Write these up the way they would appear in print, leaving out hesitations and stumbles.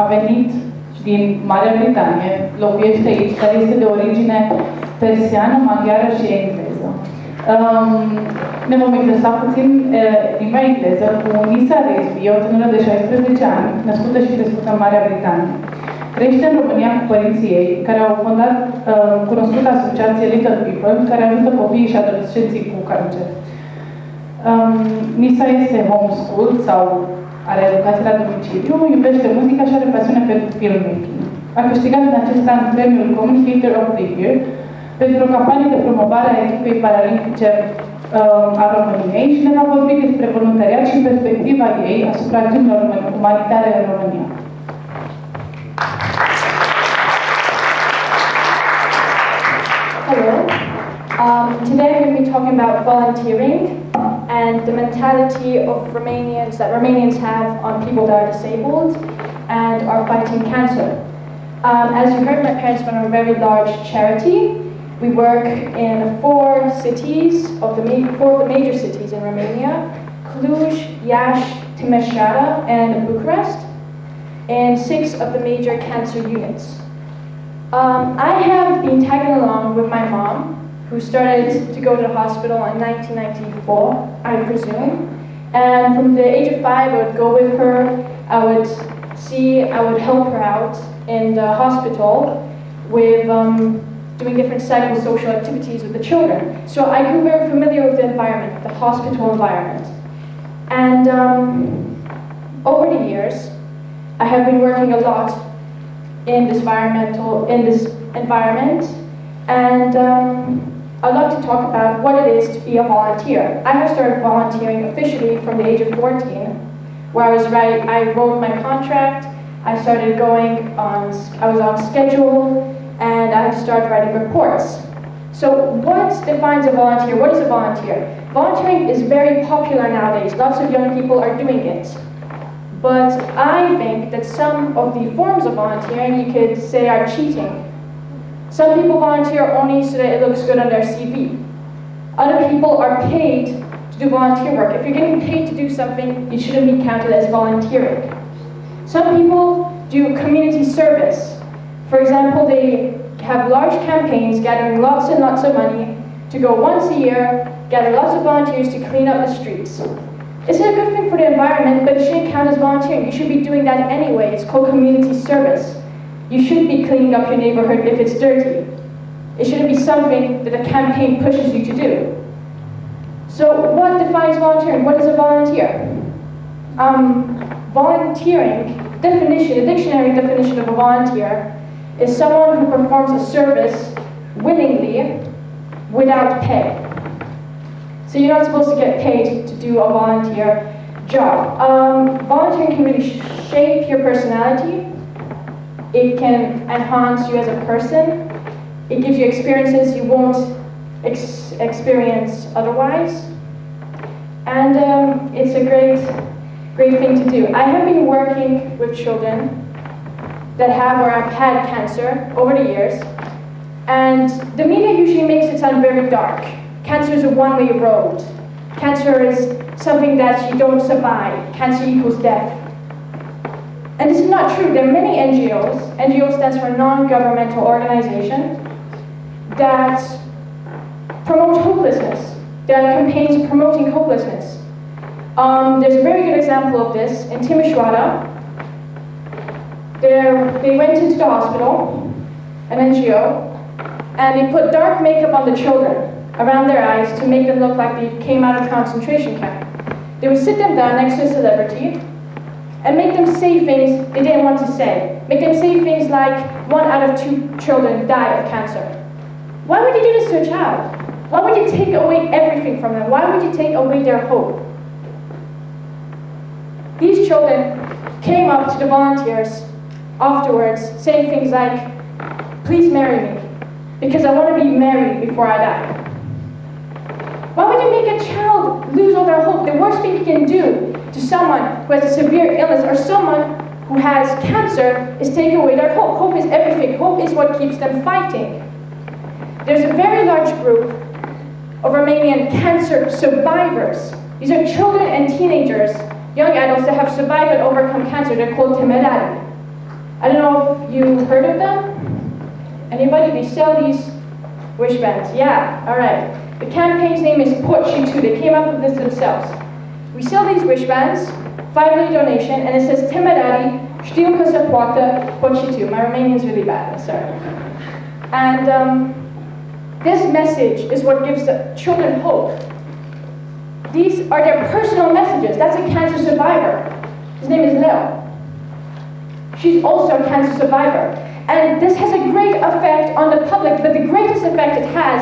a venit din Marea Britanie, locuiește aici, care este de origine persiană, maghiară și engleză. Ne vom exersa puțin limba engleză cu Nisa Rizvi, o tânără de 16 ani, născută și crescută în Marea Britanie. Trăiește în România cu părinții ei, care au fondat cunoscuta asociație Little People, care ajută copiii și adolescenții cu cancer. Nisa este homeschool sau are educație la domiciliu, iubește muzica și are pasiune pentru filmmaking. A câștigat în acest an premiul Communicator of the Year pentru o campanie de promovare a echipei paralimpice a României și ne va vorbi despre voluntariat și perspectiva ei asupra acțiunilor umanitare în România. Hello. Today I'm going to be talking about volunteering and the mentality of Romanians that Romanians have on people that are disabled and are fighting cancer. As you heard, my parents run a very large charity. We work in four of the major cities in Romania: Cluj, Iași, Timișoara, and Bucharest, and 6 of the major cancer units. I have been tagging along with my mom, who started to go to the hospital in 1994, I presume. And from the age of 5, I would go with her. I would help her out in the hospital with doing different psychosocial activities with the children. So I grew very familiar with the environment, the hospital environment. And over the years, I have been working a lot in this environment, and I'd like to talk about what it is to be a volunteer. I have started volunteering officially from the age of 14, where I wrote my contract, I started I was on schedule, and I had to start writing reports. So what defines a volunteer? What is a volunteer? Volunteering is very popular nowadays. Lots of young people are doing it. But I think that some of the forms of volunteering, you could say, are cheating. Some people volunteer only so that it looks good on their CV. Other people are paid to do volunteer work. If you're getting paid to do something, it shouldn't be counted as volunteering. Some people do community service. For example, they have large campaigns gathering lots and lots of money to go once a year, gather lots of volunteers to clean up the streets. It's a good thing for the environment, but it shouldn't count as volunteering. You should be doing that anyway. It's called community service. You should be cleaning up your neighborhood if it's dirty. It shouldn't be something that a campaign pushes you to do. So what defines volunteering? What is a volunteer? Volunteering, the dictionary definition of a volunteer is someone who performs a service willingly without pay. So you're not supposed to get paid to do a volunteer job. Volunteering can really shape your personality. It can enhance you as a person. It gives you experiences you won't experience otherwise. And it's a great thing to do. I have been working with children that have or have had cancer over the years, and the media usually makes it sound very dark. Cancer is a one-way road. Cancer is something that you don't survive. Cancer equals death. And this is not true. There are many NGOs. NGO stands for non-governmental organization that promote hopelessness. There are campaigns promoting hopelessness. There's a very good example of this in Timișoara. They went into the hospital, an NGO, and they put dark makeup on the children around their eyes to make them look like they came out of a concentration camp. They would sit them down next to a celebrity and make them say things they didn't want to say. Make them say things like 1 out of 2 children die of cancer. Why would you do this to a child? Why would you take away everything from them? Why would you take away their hope? These children came up to the volunteers afterwards saying things like, "Please marry me, because I want to be married before I die." Why would you make a child lose all their hope? The worst thing you can do to someone who has a severe illness or someone who has cancer is take away their hope. Hope is everything. Hope is what keeps them fighting. There's a very large group of Romanian cancer survivors. These are children and teenagers young adults that have survived and overcome cancer. They're called temerari. I don't know if you heard of them. Anybody? They sell these wristbands. Yeah, all right. The campaign's name is Pochitu. They came up with this themselves. We sell these wristbands, 5 donation, and it says temerari, știu că se poate, Pochitu. My Romanian is really bad, I'm sorry. And this message is what gives the children hope. These are their personal messages. That's a cancer survivor. His name is Leo. She's also a cancer survivor. And this has a great effect on the public, but the greatest effect it has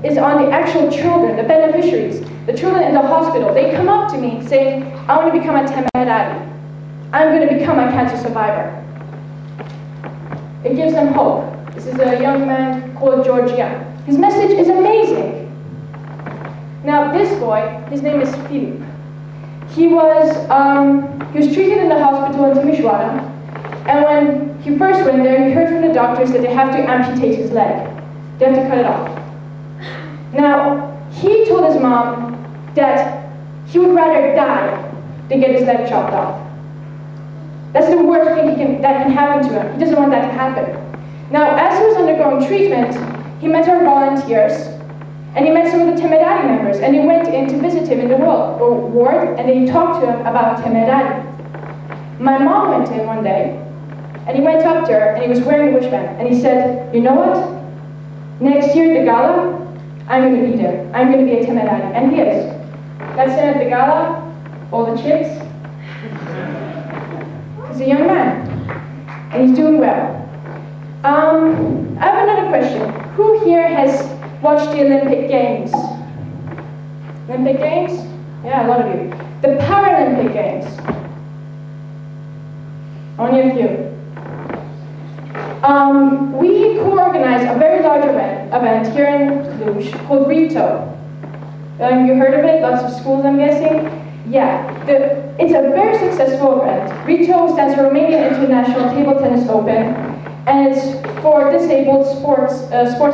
is on the actual children, the beneficiaries, the children in the hospital. They come up to me saying, I want to become a temerari. I'm going to become a cancer survivor. It gives them hope. This is a young man called Georgia. His message is amazing. Now this boy, his name is Philip. He was treated in the hospital in Timișoara, and when he first went there, he heard from the doctors that they have to amputate his leg. They have to cut it off. Now, he told his mom that he would rather die than get his leg chopped off. That's the worst thing that can happen to him. He doesn't want that to happen. Now, as he was undergoing treatment, he met our volunteers, and he met some of the temerari members, and he went in to visit him in the ward, and they talked to him about temerari. My mom went in one day, and he went up to her, and he was wearing a wristband, and he said, you know what? Next year at the gala, I'm going to be there. I'm going to be a temerari. And he is. That's him at the gala, all the chicks. He's a young man, and he's doing well. I have another question. Who here has watched the Olympic Games? Olympic Games? Yeah, a lot of you. The Paralympic Games. Only a few. We co-organize a very large event here in Cluj called RITO. You heard of it? Lots of schools, I'm guessing? Yeah. It's a very successful event. RITO stands for Romanian International Table Tennis Open, and it's for disabled sports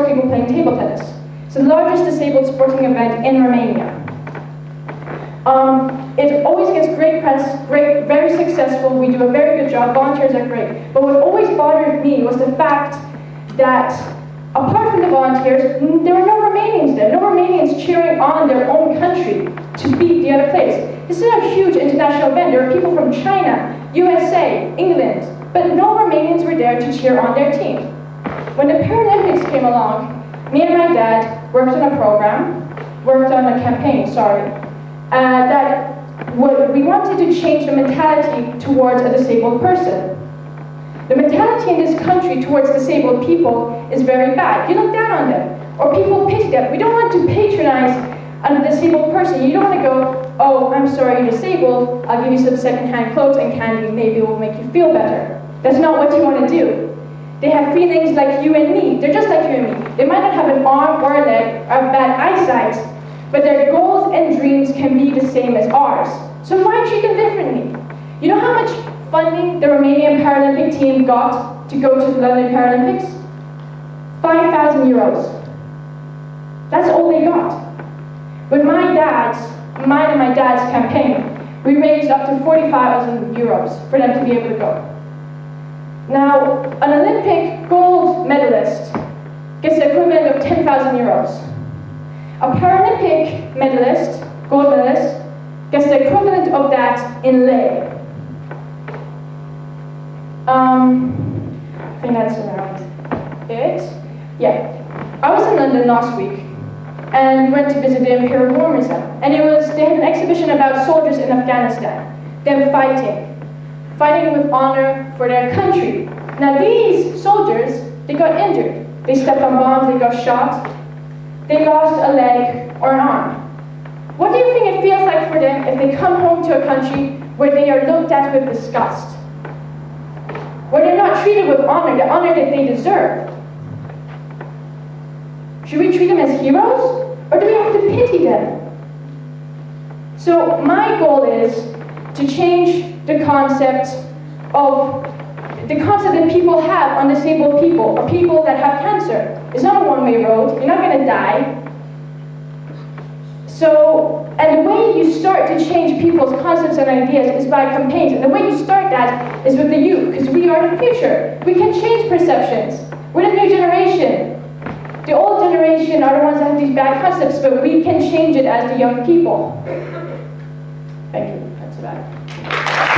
people playing table tennis. It's the largest disabled sporting event in Romania. It always gets great press, very successful. We do a very good job. Volunteers are great. But what always bothered me was the fact that, apart from the volunteers, there were no Romanians there. No Romanians cheering on their own country to beat the other place. This is a huge international event. There were people from China, USA, England, but no Romanians were there to cheer on their team. When the Paralympics came along, me and my dad worked on a campaign, that we wanted to change the mentality towards a disabled person. The mentality in this country towards disabled people is very bad. You look down on them, or people pity them. We don't want to patronize a disabled person. You don't want to go, oh, I'm sorry you're disabled, I'll give you some second-hand clothes and candy, maybe it will make you feel better. That's not what you want to do. They have feelings like you and me. They're just like you and me. They might not have an arm or a leg or bad eyesight, but their goals and dreams can be the same as ours. So why treat them differently? You know how much funding the Romanian Paralympic team got to go to the London Paralympics? 5,000 euros. That's all they got. With mine and my dad's campaign, we raised up to 40,000 euros for them to be able to go. Now, an Olympic gold medalist gets the equivalent of 10,000 euros. A Paralympic medalist, gold medalist, gets the equivalent of that in lei. I think that's around it. Yeah. I was in London last week and went to visit the Imperial War Museum. And they had an exhibition about soldiers in Afghanistan. Them fighting with honor for their country. Now these soldiers, they got injured. They stepped on bombs, they got shot. They lost a leg or an arm. What do you think it feels like for them if they come home to a country where they are looked at with disgust? Where they're not treated with honor, the honor that they deserve? Should we treat them as heroes? Or do we have to pity them? So my goal is to change the concept that people have on disabled people, or people that have cancer. It's not a one-way road. You're not going to die. So, and the way you start to change people's concepts and ideas is by campaigns. And the way you start that is with the youth, because we are the future. We can change perceptions. We're the new generation. The old generation are the ones that have these bad concepts, but we can change it as the young people. Thank you. That's about it.